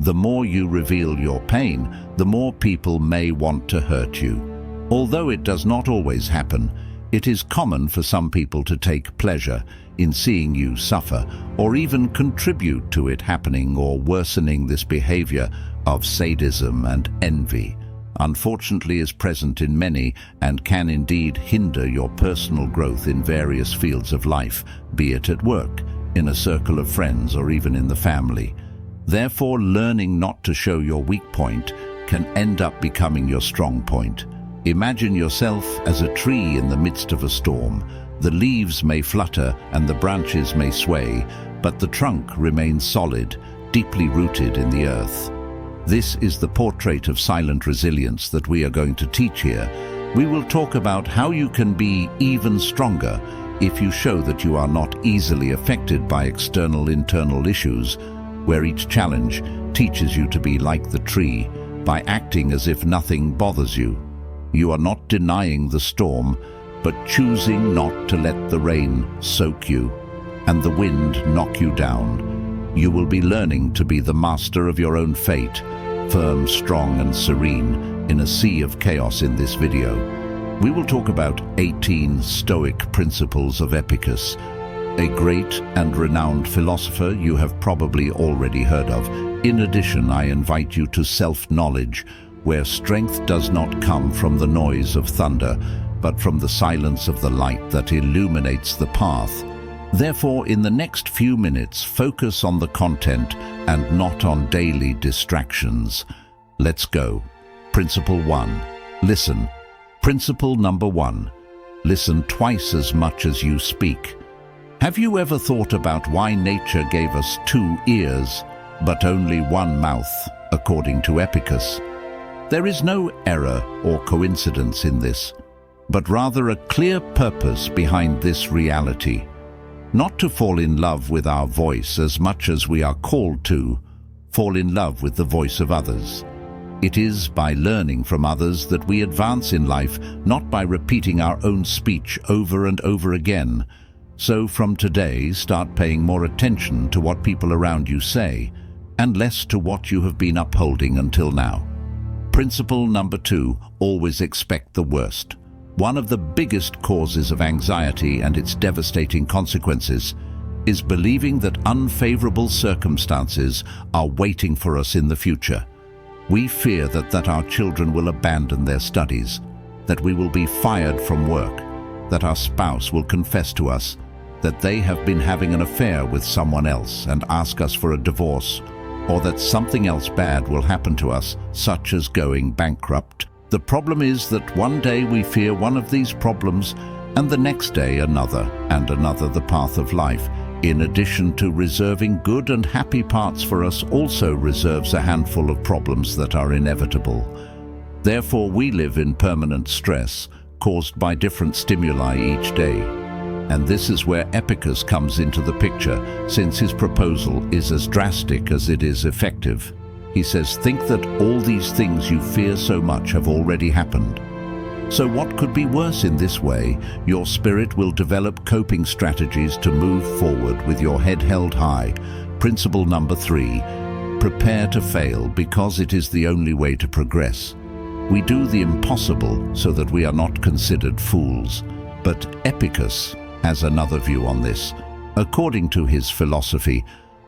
The more you reveal your pain, the more people may want to hurt you. Although it does not always happen, it is common for some people to take pleasure in seeing you suffer, or even contribute to it happening or worsening. This behavior of sadism and envy, unfortunately, is present in many and can indeed hinder your personal growth in various fields of life, be it at work, in a circle of friends, or even in the family. Therefore, learning not to show your weak point can end up becoming your strong point. Imagine yourself as a tree in the midst of a storm. The leaves may flutter and the branches may sway, but the trunk remains solid, deeply rooted in the earth. This is the portrait of silent resilience that we are going to teach here. We will talk about how you can be even stronger if you show that you are not easily affected by external internal issues, where each challenge teaches you to be like the tree by acting as if nothing bothers you. You are not denying the storm, but choosing not to let the rain soak you and the wind knock you down. You will be learning to be the master of your own fate, firm, strong and serene in a sea of chaos. In this video, we will talk about 18 Stoic principles of Epicurus, a great and renowned philosopher you have probably already heard of. In addition, I invite you to self-knowledge, where strength does not come from the noise of thunder, but from the silence of the light that illuminates the path. Therefore, in the next few minutes, focus on the content and not on daily distractions. Let's go. Principle 1. Listen. Principle number 1. Listen twice as much as you speak. Have you ever thought about why nature gave us 2 ears, but only 1 mouth, according to Epicurus? There is no error or coincidence in this, but rather a clear purpose behind this reality. Not to fall in love with our voice as much as we are called to fall in love with the voice of others. It is by learning from others that we advance in life, not by repeating our own speech over and over again. So from today, start paying more attention to what people around you say, and less to what you have been upholding until now. Principle number 2, always expect the worst. One of the biggest causes of anxiety and its devastating consequences is believing that unfavorable circumstances are waiting for us in the future. We fear that our children will abandon their studies, that we will be fired from work, that our spouse will confess to us that they have been having an affair with someone else and ask us for a divorce, or that something else bad will happen to us, such as going bankrupt. The problem is that one day we fear one of these problems, and the next day another, and another. The path of life, in addition to reserving good and happy parts for us, also reserves a handful of problems that are inevitable. Therefore, we live in permanent stress, caused by different stimuli each day. And this is where Epicurus comes into the picture, since his proposal is as drastic as it is effective. He says, think that all these things you fear so much have already happened. So what could be worse? In this way, your spirit will develop coping strategies to move forward with your head held high. Principle number 3, prepare to fail because it is the only way to progress. We do the impossible so that we are not considered fools. But Epicurus has another view on this. According to his philosophy,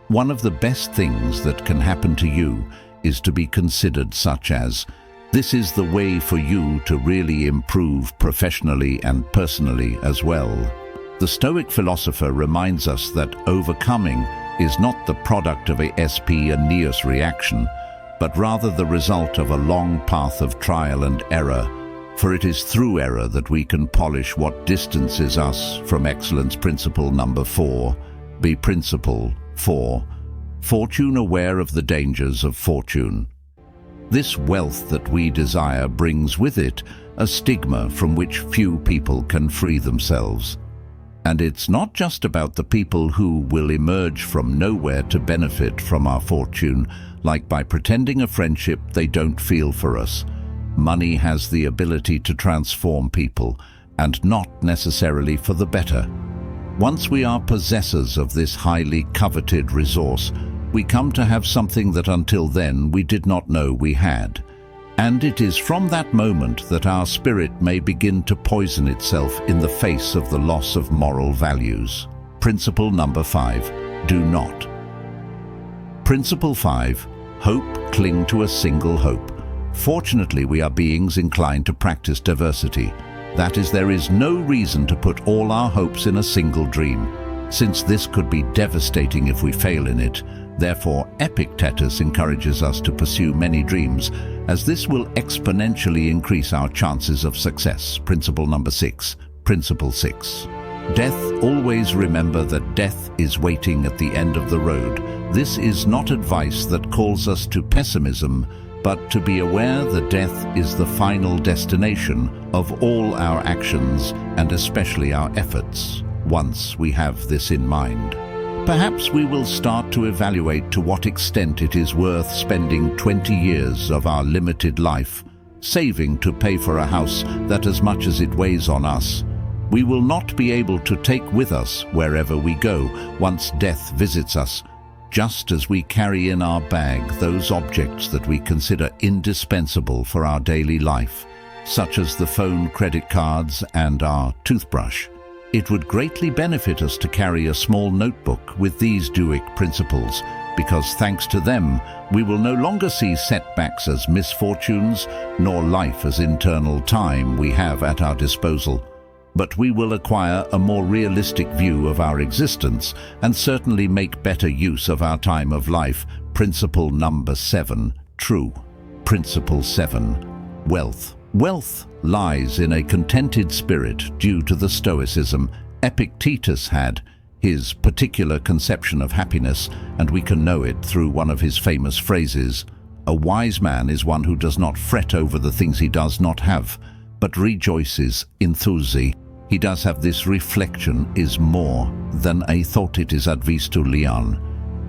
one of the best things that can happen to you is to be considered such as, this is the way for you to really improve professionally and personally as well. The Stoic philosopher reminds us that overcoming is not the product of a SP and Neos reaction, but rather the result of a long path of trial and error. For it is through error that we can polish what distances us from excellence. Principle number 4, be principle 4, fortune aware of the dangers of fortune. This wealth that we desire brings with it a stigma from which few people can free themselves. And it's not just about the people who will emerge from nowhere to benefit from our fortune, like by pretending a friendship they don't feel for us. Money has the ability to transform people, and not necessarily for the better. Once we are possessors of this highly coveted resource, we come to have something that until then we did not know we had. And it is from that moment that our spirit may begin to poison itself in the face of the loss of moral values. Principle number 5, do not. Principle 5, hope, cling to a single hope. Fortunately, we are beings inclined to practice diversity. That is, there is no reason to put all our hopes in a single dream, since this could be devastating if we fail in it. Therefore, Epictetus encourages us to pursue many dreams, as this will exponentially increase our chances of success. Principle number 6. Principle 6. Death. Always remember that death is waiting at the end of the road. This is not advice that calls us to pessimism, but to be aware that death is the final destination of all our actions and especially our efforts. Once we have this in mind, perhaps we will start to evaluate to what extent it is worth spending 20 years of our limited life saving to pay for a house that, as much as it weighs on us, we will not be able to take with us wherever we go once death visits us, just as we carry in our bag those objects that we consider indispensable for our daily life, such as the phone, credit cards, and our toothbrush. It would greatly benefit us to carry a small notebook with these Stoic principles, because thanks to them, we will no longer see setbacks as misfortunes, nor life as internal time we have at our disposal. But we will acquire a more realistic view of our existence and certainly make better use of our time of life. Principle number 7, true. Principle 7, wealth. Wealth lies in a contented spirit due to the stoicism Epictetus had, his particular conception of happiness, and we can know it through one of his famous phrases: "A wise man is one who does not fret over the things he does not have, but rejoices enthusi." He does have this reflection is more than a thought. It is advisto lian,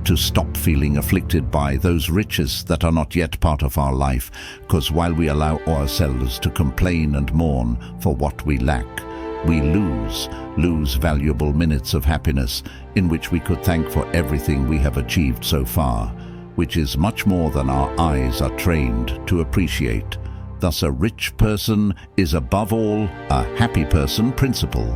to stop feeling afflicted by those riches that are not yet part of our life, because while we allow ourselves to complain and mourn for what we lack, we lose valuable minutes of happiness in which we could thank for everything we have achieved so far, which is much more than our eyes are trained to appreciate. Thus, a rich person is above all a happy person. Principle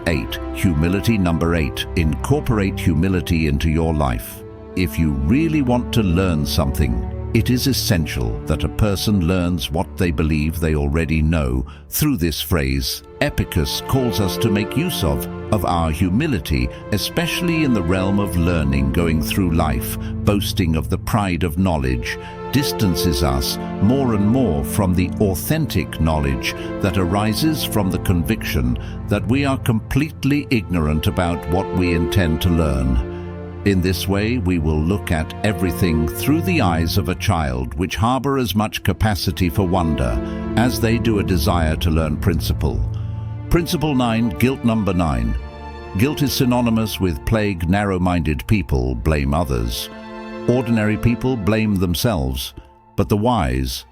8, humility. Number 8, incorporate humility into your life. If you really want to learn something, it is essential that a person learns what they believe they already know. Through this phrase, Epictetus calls us to make use of our humility, especially in the realm of learning. Going through life boasting of the pride of knowledge distances us more and more from the authentic knowledge that arises from the conviction that we are completely ignorant about what we intend to learn. In this way, we will look at everything through the eyes of a child, which harbor as much capacity for wonder as they do a desire to learn. Principle 9, guilt. Number 9. Guilt is synonymous with plague. Narrow-minded people blame others. Ordinary people blame themselves, but the wise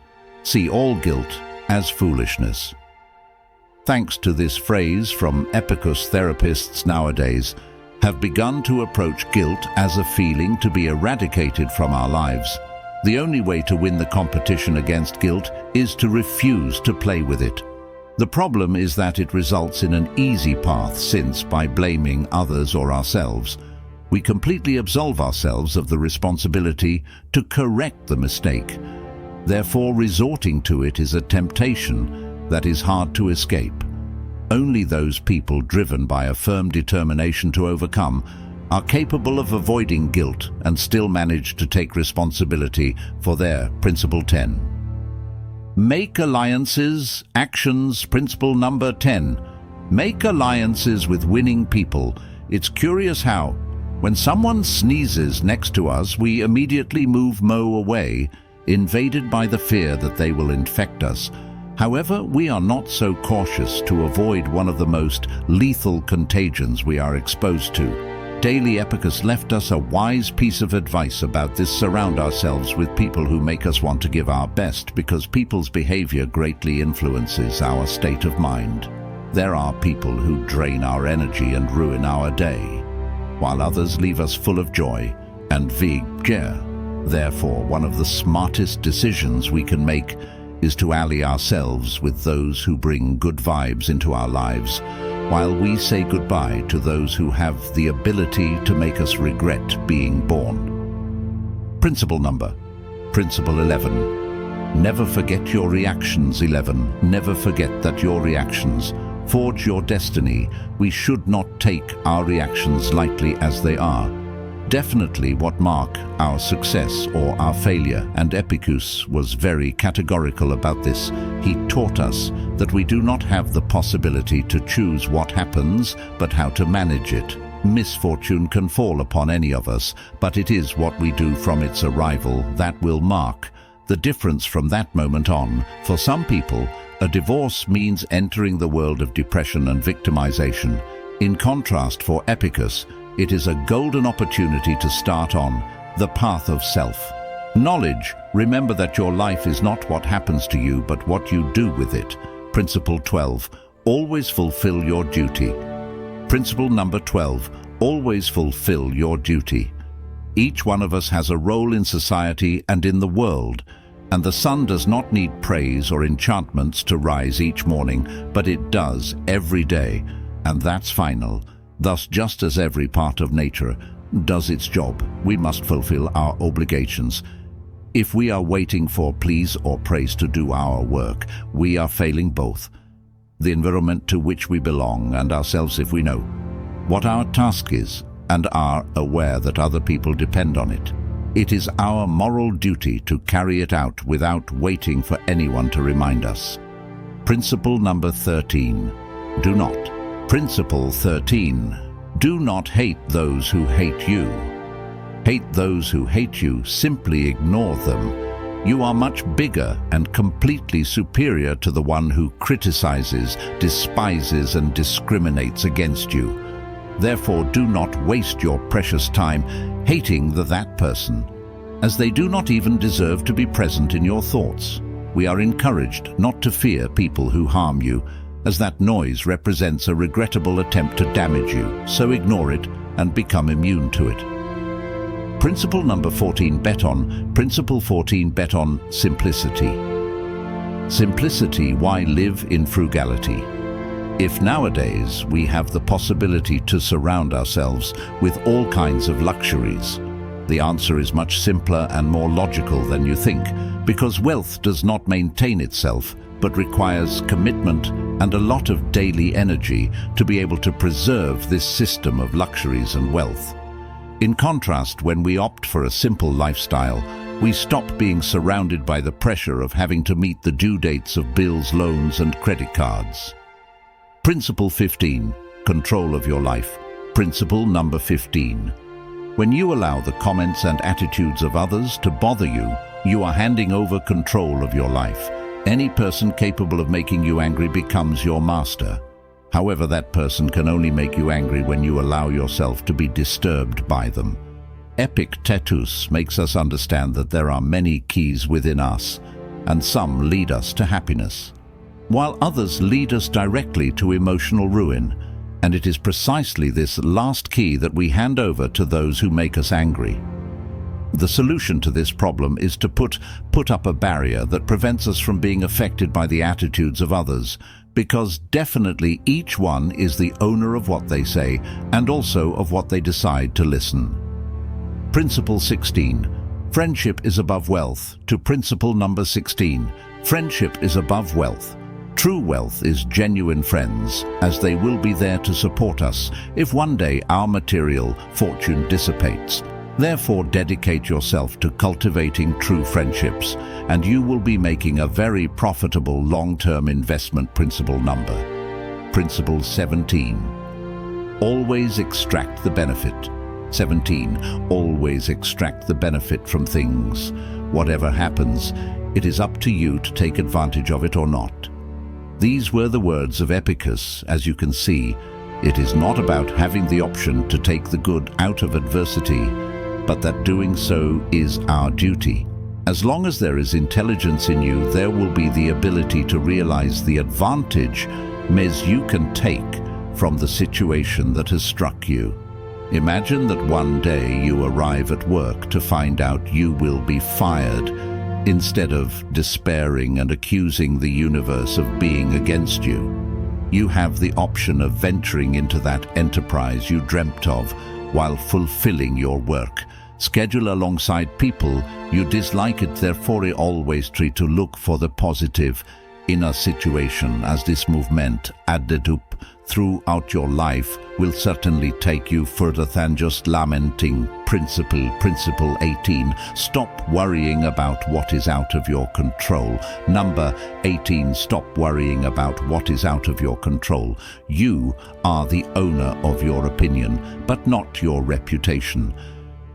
see all guilt as foolishness. Thanks to this phrase from Epictetus, therapists nowadays have begun to approach guilt as a feeling to be eradicated from our lives. The only way to win the competition against guilt is to refuse to play with it. The problem is that it results in an easy path, since by blaming others or ourselves, we completely absolve ourselves of the responsibility to correct the mistake. Therefore, resorting to it is a temptation that is hard to escape. Only those people driven by a firm determination to overcome are capable of avoiding guilt and still manage to take responsibility for their. Principle 10. Make alliances, actions. Principle number 10. Make alliances with winning people. It's curious how, when someone sneezes next to us, we immediately move away, invaded by the fear that they will infect us. However, we are not so cautious to avoid one of the most lethal contagions we are exposed to. Daily Epictetus left us a wise piece of advice about this: surround ourselves with people who make us want to give our best, because people's behavior greatly influences our state of mind. There are people who drain our energy and ruin our day. while others leave us full of joy and vigor. Therefore, one of the smartest decisions we can make is to ally ourselves with those who bring good vibes into our lives, while we say goodbye to those who have the ability to make us regret being born. Principle 11. Never forget your reactions. 11. Never forget that your reactions forge your destiny. We should not take our reactions lightly as they are. Definitely what mark our success or our failure, and Epicurus was very categorical about this. He taught us that we do not have the possibility to choose what happens, but how to manage it. Misfortune can fall upon any of us, but it is what we do from its arrival that will mark the difference from that moment on. For some people, a divorce means entering the world of depression and victimization. In contrast, for Epicurus, it is a golden opportunity to start on the path of self-knowledge. Remember that your life is not what happens to you, but what you do with it. Principle 12. Always fulfill your duty. Principle number 12. Always fulfill your duty. Each one of us has a role in society and in the world, and the sun does not need praise or enchantments to rise each morning, but it does every day, and that's final. Thus, just as every part of nature does its job, we must fulfill our obligations. If we are waiting for please or praise to do our work, we are failing both the environment to which we belong and ourselves. If we know what our task is and are aware that other people depend on it, it is our moral duty to carry it out without waiting for anyone to remind us. Principle number 13. Do not. Principle 13. Do not hate those who hate you. Hate those who hate you. Simply ignore them. You are much bigger and completely superior to the one who criticizes, despises, and discriminates against you. Therefore, do not waste your precious time hating that person, as they do not even deserve to be present in your thoughts. We are encouraged not to fear people who harm you, as that noise represents a regrettable attempt to damage you, so ignore it and become immune to it. Principle number 14. Bet on. Principle 14. Bet on simplicity. Simplicity. Why live in frugality? If nowadays we have the possibility to surround ourselves with all kinds of luxuries, the answer is much simpler and more logical than you think, because wealth does not maintain itself, but requires commitment and a lot of daily energy to be able to preserve this system of luxuries and wealth. In contrast, when we opt for a simple lifestyle, we stop being surrounded by the pressure of having to meet the due dates of bills, loans, and credit cards. Principle 15. Control of your life. Principle number 15. When you allow the comments and attitudes of others to bother you, you are handing over control of your life. Any person capable of making you angry becomes your master. However, that person can only make you angry when you allow yourself to be disturbed by them. Epictetus makes us understand that there are many keys within us, and some lead us to happiness, while others lead us directly to emotional ruin, and it is precisely this last key that we hand over to those who make us angry. The solution to this problem is to put up a barrier that prevents us from being affected by the attitudes of others, because definitely each one is the owner of what they say and also of what they decide to listen. Principle 16. Friendship is above wealth. To principle number 16. Friendship is above wealth. True wealth is genuine friends, as they will be there to support us if one day our material fortune dissipates. Therefore, dedicate yourself to cultivating true friendships, and you will be making a very profitable long-term investment. Principle 17. Always extract the benefit. 17. Always extract the benefit from things. Whatever happens, it is up to you to take advantage of it or not. These were the words of Epicurus. As you can see, it is not about having the option to take the good out of adversity, but that doing so is our duty. As long as there is intelligence in you, there will be the ability to realize the advantage you can take from the situation that has struck you. Imagine that one day you arrive at work to find out you will be fired. Instead of despairing and accusing the universe of being against you, you have the option of venturing into that enterprise you dreamt of while fulfilling your work. Schedule alongside people you dislike it, therefore always try to look for the positive in a situation, as this movement added up throughout your life will certainly take you further than just lamenting. Principle 18. Stop worrying about what is out of your control. Number 18. Stop worrying about what is out of your control. You are the owner of your opinion, but not your reputation.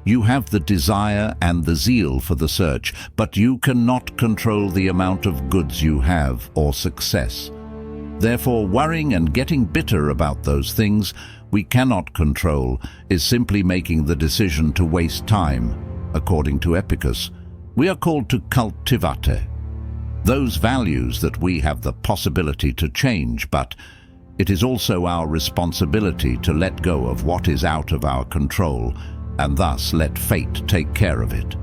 You have the desire and the zeal for the search, but you cannot control the amount of goods you have or success. Therefore, worrying and getting bitter about those things we cannot control is simply making the decision to waste time. According to Epicus, we are called to cultivate those values that we have the possibility to change, but it is also our responsibility to let go of what is out of our control and thus let fate take care of it.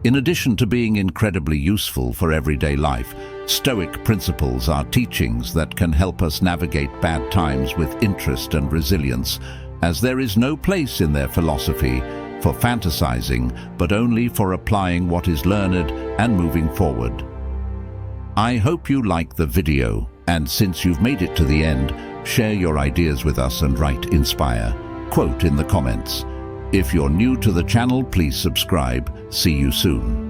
In addition to being incredibly useful for everyday life, Stoic principles are teachings that can help us navigate bad times with interest and resilience, as there is no place in their philosophy for fantasizing, but only for applying what is learned and moving forward. I hope you like the video, and since you've made it to the end, share your ideas with us and write "inspire" quote in the comments. If you're new to the channel, please subscribe. See you soon.